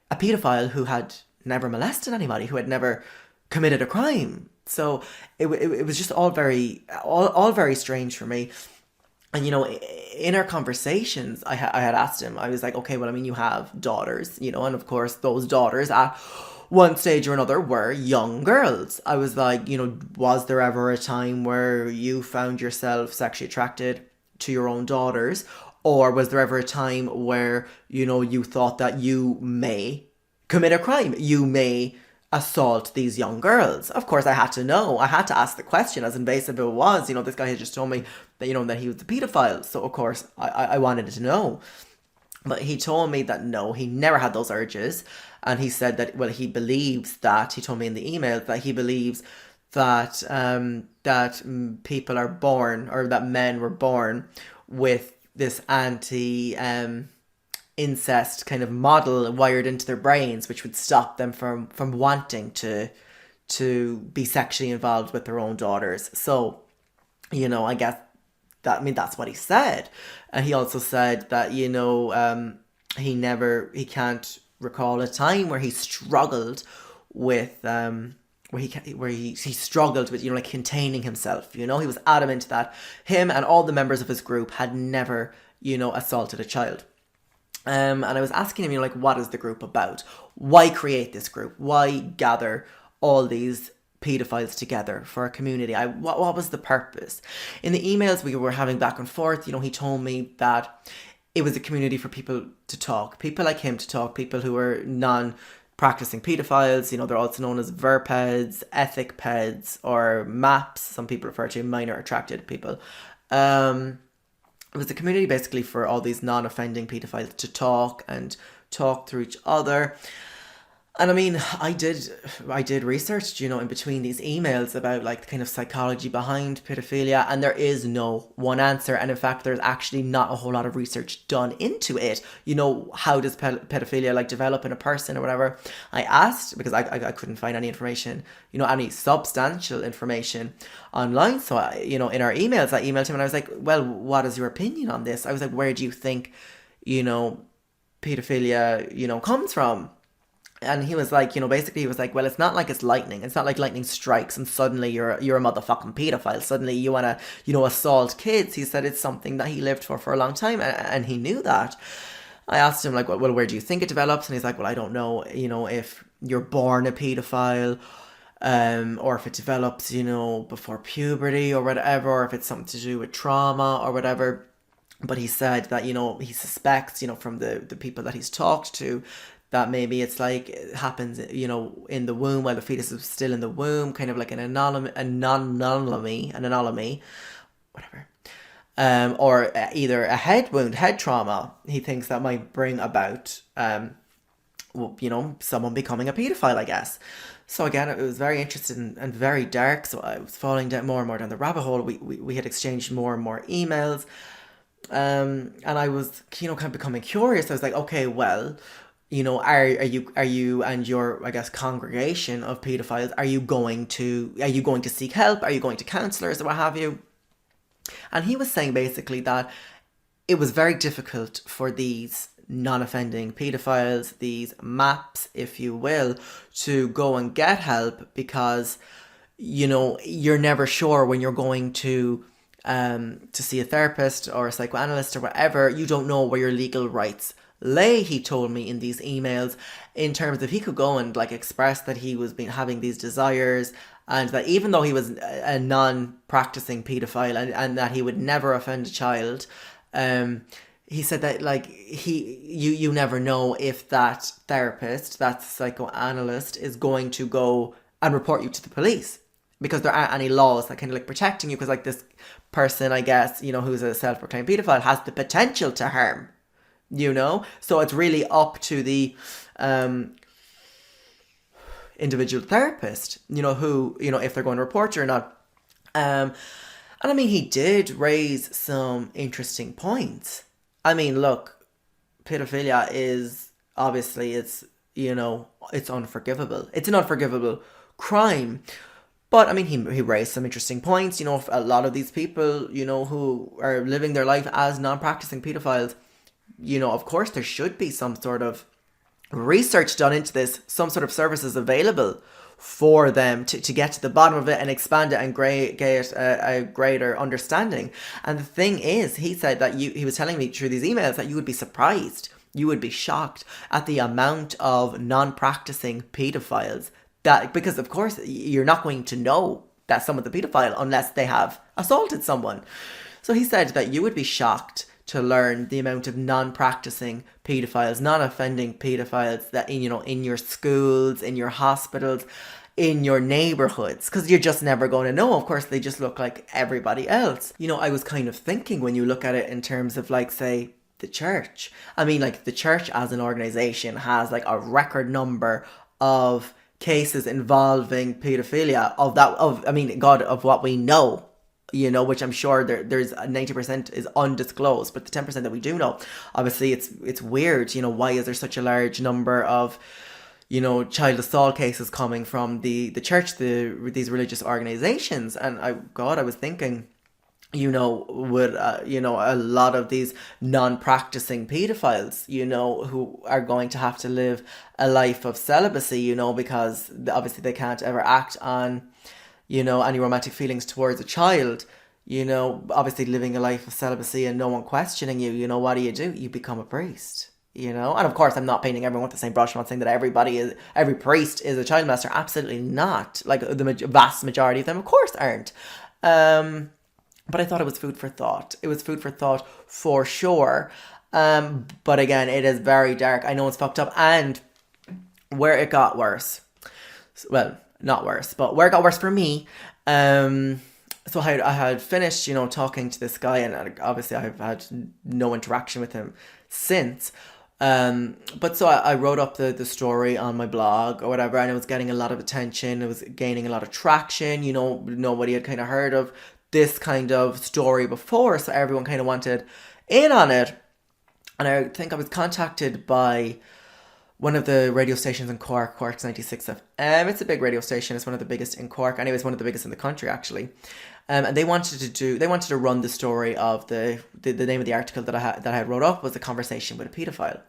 a paedophile who had never molested anybody, who had never committed a crime. So it was just all very strange for me. And, in our conversations, I had asked him, I was like, okay, well, I mean, you have daughters, and of course those daughters at one stage or another were young girls. I was like, was there ever a time where you found yourself sexually attracted to your own daughters? Or was there ever a time where, you thought that you may commit a crime? You may assault these young girls? Of course, I had to know. I had to ask the question, as invasive as it was. This guy had just told me that, that he was a paedophile. So, of course, I wanted to know. But he told me that no, he never had those urges. And he said that, well, he believes that, he told me in the email, that he believes that people are born, or that men were born with this incest kind of model wired into their brains, which would stop them from wanting to be sexually involved with their own daughters. So, I guess that's what he said. And he also said that, he can't recall a time where he struggled with, where he struggled with, containing himself. He was adamant that him and all the members of his group had never, assaulted a child. And I was asking him, what is the group about? Why create this group? Why gather all these pedophiles together for a community? What was the purpose? In the emails we were having back and forth, he told me that it was a community for people to talk. People like him to talk. People who are non-practicing pedophiles. They're also known as verpeds, ethic peds, or MAPs. Some people refer to minor attracted people. It was a community basically for all these non-offending pedophiles to talk through each other. And I mean, I did research, in between these emails about like the kind of psychology behind pedophilia, and there is no one answer. And in fact, there's actually not a whole lot of research done into it. How does pedophilia like develop in a person or whatever? I asked because I couldn't find any information, any substantial information online. So in our emails, I emailed him and I was like, well, what is your opinion on this? I was like, where do you think, pedophilia, comes from? And he was like, basically he was like, well, it's not like it's lightning. It's not like lightning strikes and suddenly you're a motherfucking pedophile. Suddenly you want to, assault kids. He said it's something that he lived for a long time, and he knew that. I asked him like, well, where do you think it develops? And he's like, well, I don't know, if you're born a pedophile, or if it develops, before puberty or whatever, or if it's something to do with trauma or whatever. But he said that, he suspects, from the people that he's talked to, that maybe it's like it happens, in the womb while the fetus is still in the womb, kind of like an anomaly, whatever. Or either a head wound, head trauma, he thinks that might bring about, someone becoming a pedophile, I guess. So again, it was very interesting and very dark, so I was falling down more and more down the rabbit hole. We had exchanged more and more emails, and I was, kind of becoming curious. I was like, okay, well, are you and your, I guess, congregation of pedophiles, are you going to seek help? Are you going to counselors or what have you? And he was saying basically that it was very difficult for these non-offending pedophiles, these MAPs, if you will, to go and get help because, you're never sure when you're going to see a therapist or a psychoanalyst or whatever. You don't know where your legal rights lay, he told me in these emails, in terms of he could go and like express that he was having these desires, and that even though he was a non-practicing pedophile and that he would never offend a child, he said that like you never know if that therapist, that psychoanalyst, is going to go and report you to the police, because there aren't any laws that kind of like protecting you, because like this person, I guess, who's a self-proclaimed pedophile has the potential to harm. So it's really up to the individual therapist, who, if they're going to report you or not. And I mean, he did raise some interesting points. I mean, look, pedophilia is obviously, it's unforgivable. It's an unforgivable crime. But I mean, he raised some interesting points. A lot of these people, who are living their life as non-practicing pedophiles, of course there should be some sort of research done into this, some sort of services available for them to get to the bottom of it and expand it and get a greater understanding. And the thing is, he said that he was telling me through these emails that you would be surprised, you would be shocked at the amount of non-practicing pedophiles, that, because of course you're not going to know that someone's a pedophile unless they have assaulted someone. So he said that you would be shocked to learn the amount of non-practicing pedophiles, non-offending pedophiles that, in your schools, in your hospitals, in your neighborhoods, because you're just never going to know. Of course, they just look like everybody else. I was kind of thinking, when you look at it in terms of like, say, the church. I mean, like, the church as an organization has like a record number of cases involving pedophilia of what we know, which I'm sure there's 90% is undisclosed, but the 10% that we do know, obviously it's weird, why is there such a large number of, child assault cases coming from the church, these religious organizations? And I was thinking, with, a lot of these non-practicing pedophiles, who are going to have to live a life of celibacy, because obviously they can't ever act on, any romantic feelings towards a child, obviously living a life of celibacy and no one questioning you, what do? You become a priest, And of course, I'm not painting everyone with the same brush. I'm not saying that every priest is a child molester. Absolutely not. Like, the vast majority of them, of course, aren't. But I thought it was food for thought. It was food for thought for sure. But again, it is very dark. I know it's fucked up. And where it got worse, well, not worse, but where it got worse for me, so I had finished, talking to this guy, and obviously I've had no interaction with him since. But so I wrote up the story on my blog or whatever, and it was getting a lot of attention. It was gaining a lot of traction. You know, nobody had kind of heard of this kind of story before, so everyone kind of wanted in on it. And I think I was contacted by one of the radio stations in Cork, Cork's 96 FM. It's a big radio station. It's one of the biggest in Cork. Anyway, it's one of the biggest in the country, actually. And they wanted to run the story of the name of the article that I had wrote up was A Conversation with a Pedophile.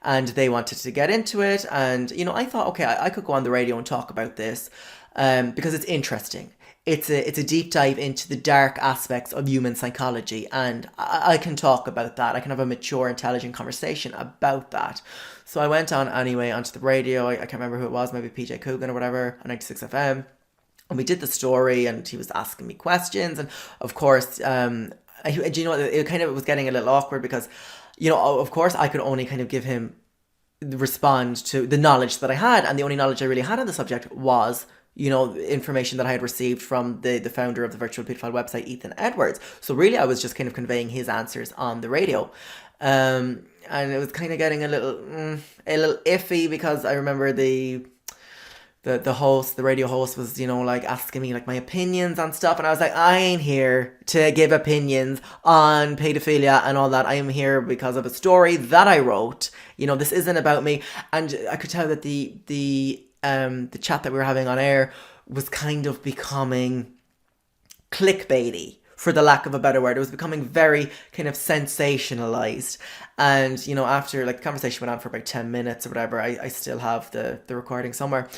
And they wanted to get into it. And, you know, I thought, okay, I could go on the radio and talk about this because it's interesting. It's a deep dive into the dark aspects of human psychology, and I can talk about that. I can have a mature, intelligent conversation about that. So I went on anyway onto the radio. I can't remember who it was, maybe PJ Coogan or whatever, on 96 FM. And we did the story, and he was asking me questions. And of course, do you know what? It kind of was getting a little awkward because, you know, of course, I could only kind of give him respond to the knowledge that I had, and the only knowledge I really had on the subject was, you know, information that I had received from the founder of the Virtual Pedophile website, Ethan Edwards. So really, I was just kind of conveying his answers on the radio. And it was kind of getting a little iffy because I remember the host, the radio host, was, you know, like asking me like my opinions on stuff, and I was like, I ain't here to give opinions on pedophilia and all that. I am here because of a story that I wrote. You know, this isn't about me. And I could tell that the chat that we were having on air was kind of becoming clickbaity, for the lack of a better word. It was becoming very kind of sensationalized. And, you know, after like the conversation went on for about 10 minutes or whatever, I still have the recording somewhere.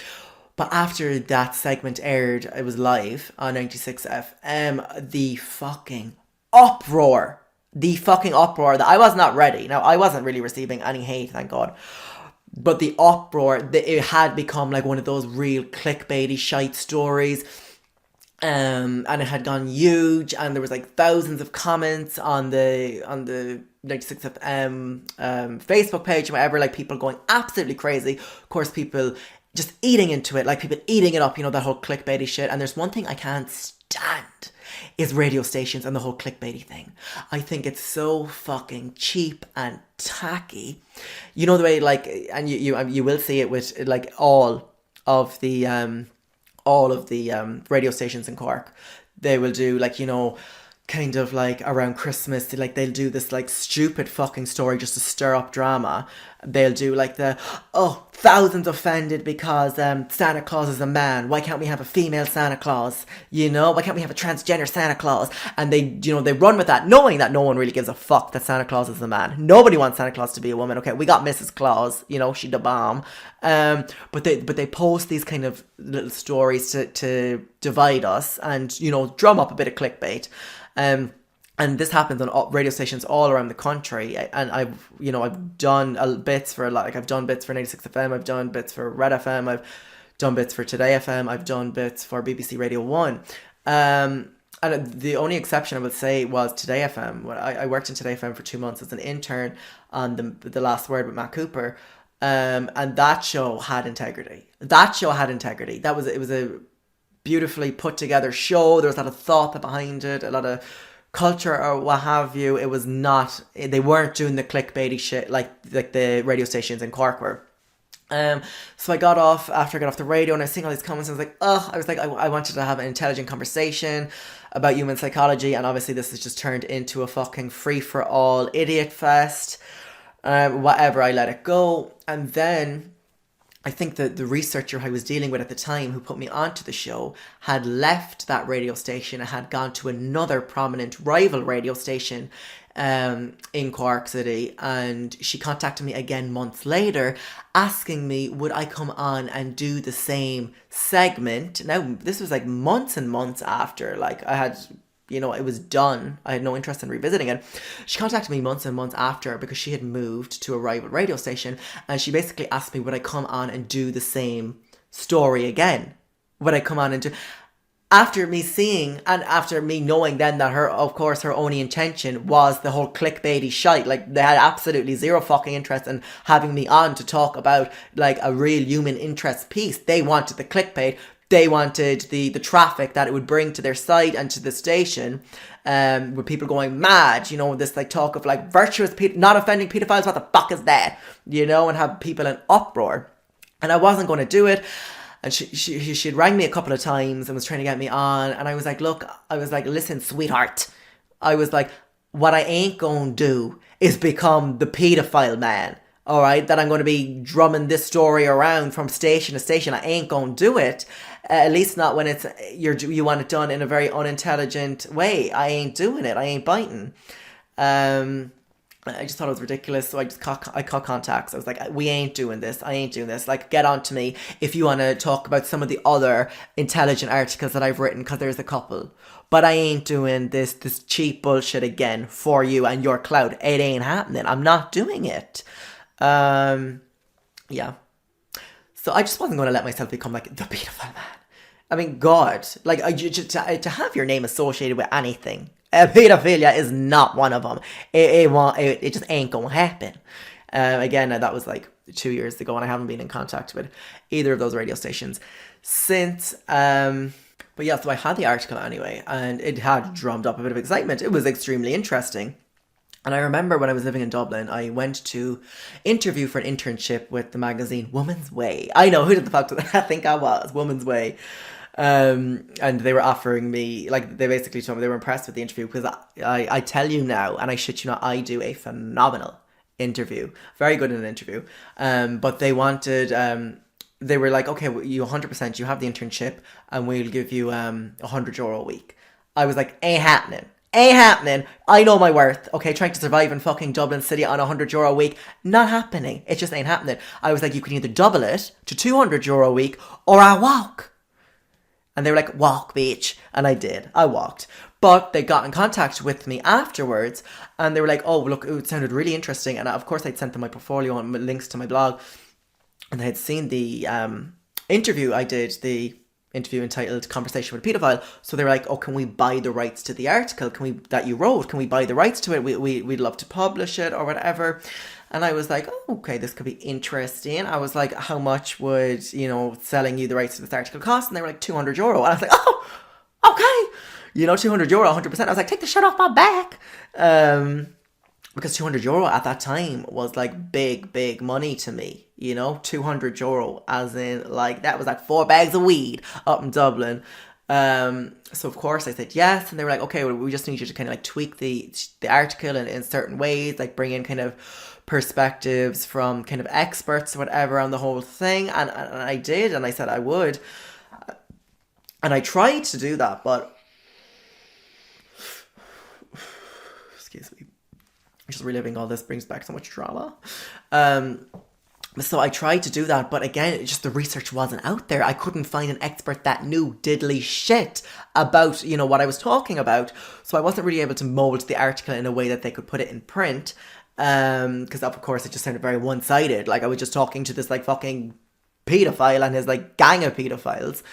But after that segment aired, it was live on 96 FM, the fucking uproar that I was not ready. Now, I wasn't really receiving any hate, thank God. But the uproar, it had become like one of those real clickbaity shite stories. And it had gone huge, and there was like thousands of comments on the 96 FM Facebook page and whatever, like people going absolutely crazy. Of course, people just eating into it, like people eating it up, you know, that whole clickbaity shit. And there's one thing I can't stand is radio stations and the whole clickbaity thing. I think it's so fucking cheap and tacky. You know the way, like, and you will see it with like all of the radio stations in Cork. They will do like, you know, kind of like around Christmas, they'll do this like stupid fucking story just to stir up drama. They'll do like thousands offended because Santa Claus is a man. Why can't we have a female Santa Claus? You know, why can't we have a transgender Santa Claus? And they, you know, they run with that, knowing that no one really gives a fuck that Santa Claus is a man. Nobody wants Santa Claus to be a woman. Okay, we got Mrs. Claus, you know, she the bomb. But they post these kind of little stories to divide us and, you know, drum up a bit of clickbait. And this happens on radio stations all around the country. And I've done bits for I've done bits for 96 FM, I've done bits for Red FM, I've done bits for Today FM, I've done bits for BBC Radio 1. And the only exception I would say was Today FM. I worked in Today FM for 2 months as an intern on the Last Word with Matt Cooper. And that show had integrity. It was a beautifully put together show. There was a lot of thought behind it, a lot of culture or what have you. It was not, they weren't doing the clickbaity shit like the radio stations in Cork were. So I got off the radio and I was seeing all these comments and I wanted to have an intelligent conversation about human psychology, and obviously this has just turned into a fucking free-for-all idiot fest. Whatever, I let it go. And then I think that the researcher I was dealing with at the time who put me onto the show had left that radio station and had gone to another prominent rival radio station in Cork City, and she contacted me again months later asking me would I come on and do the same segment. Now this was like months and months after, like I had, you know, it was done. I had no interest in revisiting it. She contacted me months and months after because she had moved to a rival radio station, and she basically asked me would I come on and do the same story again. Would I come on and do... After me seeing and after me knowing then that her only intention was the whole clickbaity shite, like they had absolutely zero fucking interest in having me on to talk about like a real human interest piece. They wanted the clickbait. they wanted the traffic that it would bring to their site and to the station, with people going mad, you know, this like talk of like virtuous, not offending pedophiles, what the fuck is that, you know, and have people in uproar. And I wasn't going to do it. And she'd rang me a couple of times and was trying to get me on. And I was like, look, listen, sweetheart. I was like, what I ain't going to do is become the pedophile man. All right, that I'm going to be drumming this story around from station to station. I ain't going to do it. At least not when it's you want it done in a very unintelligent way. I ain't doing it. I ain't biting. I just thought it was ridiculous, so I cut contacts. I was like, we ain't doing this. I ain't doing this. Like, get on to me if you want to talk about some of the other intelligent articles that I've written, because there's a couple. But I ain't doing this cheap bullshit again for you and your clout. It ain't happening. I'm not doing it. Yeah. So I just wasn't going to let myself become like the pedophile man. I mean, God, like to have your name associated with anything, pedophilia is not one of them. It just ain't gonna happen. Again, that was like 2 years ago, and I haven't been in contact with either of those radio stations since. But yeah, so I had the article anyway, and it had drummed up a bit of excitement. It was extremely interesting. And I remember when I was living in Dublin, I went to interview for an internship with the magazine Woman's Way. I know, who did the fuck did I think I was? Woman's Way. And they were offering me, like, they basically told me they were impressed with the interview, because I tell you now, and I shit you not, I do a phenomenal interview. Very good in an interview. But they wanted, they were like, okay, you 100%, you have the internship, and we'll give you €100 a week. I was like, ain't happening. Ain't happening. I know my worth. Okay, trying to survive in fucking Dublin City on €100 a week. Not happening. It just ain't happening. I was like, you can either double it to €200 a week, or I walk. And they were like, walk, bitch. And I did. I walked. But they got in contact with me afterwards, and they were like, oh, look, it sounded really interesting. And of course, I'd sent them my portfolio and links to my blog. And they had seen the interview I did, the interview entitled Conversation with a Pedophile. So they were like, oh, can we buy the rights to the article that you wrote? Can we buy the rights to it? We'd love to publish it or whatever. And I was like, oh, okay, this could be interesting. I was like, how much would, selling you the rights to this article cost? And they were like, €200. And I was like, oh, okay. €200, 100%. I was like, take the shit off my back. Because €200 at that time was like big money to me. €200 as in like, that was like 4 bags of weed up in Dublin. So of course I said yes, and they were like, okay, well, we just need you to kind of like tweak the article in certain ways, like bring in kind of perspectives from kind of experts or whatever on the whole thing. And I did, and I said I would. And I tried to do that, but excuse me, just reliving all this brings back so much drama. So I tried to do that, but again, the research wasn't out there. I couldn't find an expert that knew diddly shit about, what I was talking about. So I wasn't really able to mold the article in a way that they could put it in print. Because of course it just sounded very one-sided. Like I was just talking to this like fucking pedophile and his like gang of pedophiles.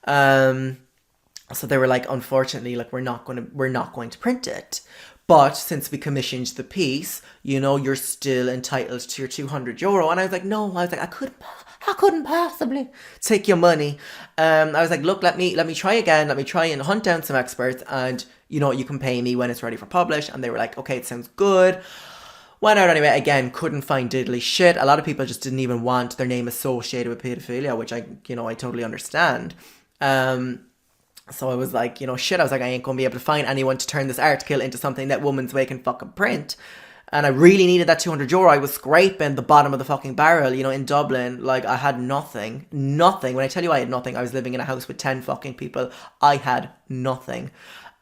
So they were like, unfortunately, like we're not going to print it. But since we commissioned the piece, you're still entitled to your €200. And I was like, no, I couldn't possibly take your money. I was like, look, let me try again. Let me try and hunt down some experts, and you can pay me when it's ready for publish. And they were like, okay, it sounds good. Went out anyway, again, couldn't find diddly shit. A lot of people just didn't even want their name associated with pedophilia, which I totally understand. So I was like, shit, I was like, I ain't going to be able to find anyone to turn this article into something that Woman's Way can fucking print. And I really needed that €200. I was scraping the bottom of the fucking barrel, in Dublin. Like, I had nothing. Nothing. When I tell you I had nothing, I was living in a house with 10 fucking people. I had nothing.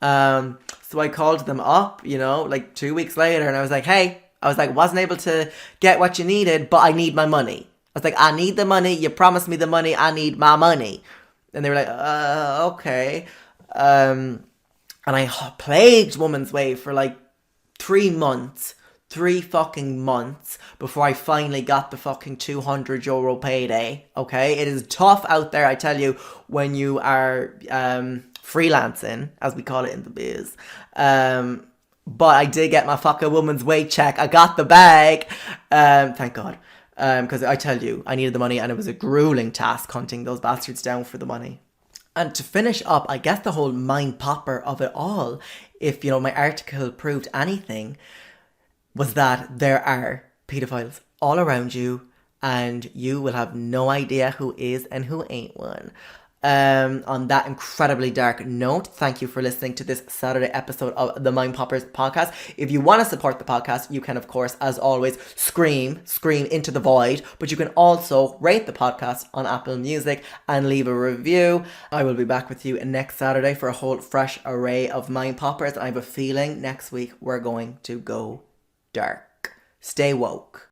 So I called them up, like 2 weeks later, and I was like, hey, wasn't able to get what you needed, but I need my money. I was like, I need the money. You promised me the money. I need my money. And they were like, okay. And I plagued Woman's Way for like 3 months. 3 fucking months before I finally got the fucking €200 payday. Okay? It is tough out there, I tell you, when you are freelancing, as we call it in the biz. But I did get my fucking Woman's Way check. I got the bag. Thank God. Because I tell you, I needed the money, and it was a grueling task hunting those bastards down for the money. And to finish up, I guess the whole mind popper of it all, if my article proved anything, was that there are pedophiles all around you, and you will have no idea who is and who ain't one. On that incredibly dark note, thank you for listening to this Saturday episode of the Mind Poppers podcast. If you want to support the podcast, you can, of course, as always, scream into the void, but you can also rate the podcast on Apple Music and leave a review. I will be back with you next Saturday for a whole fresh array of Mind Poppers. I have a feeling next week we're going to go dark. Stay woke.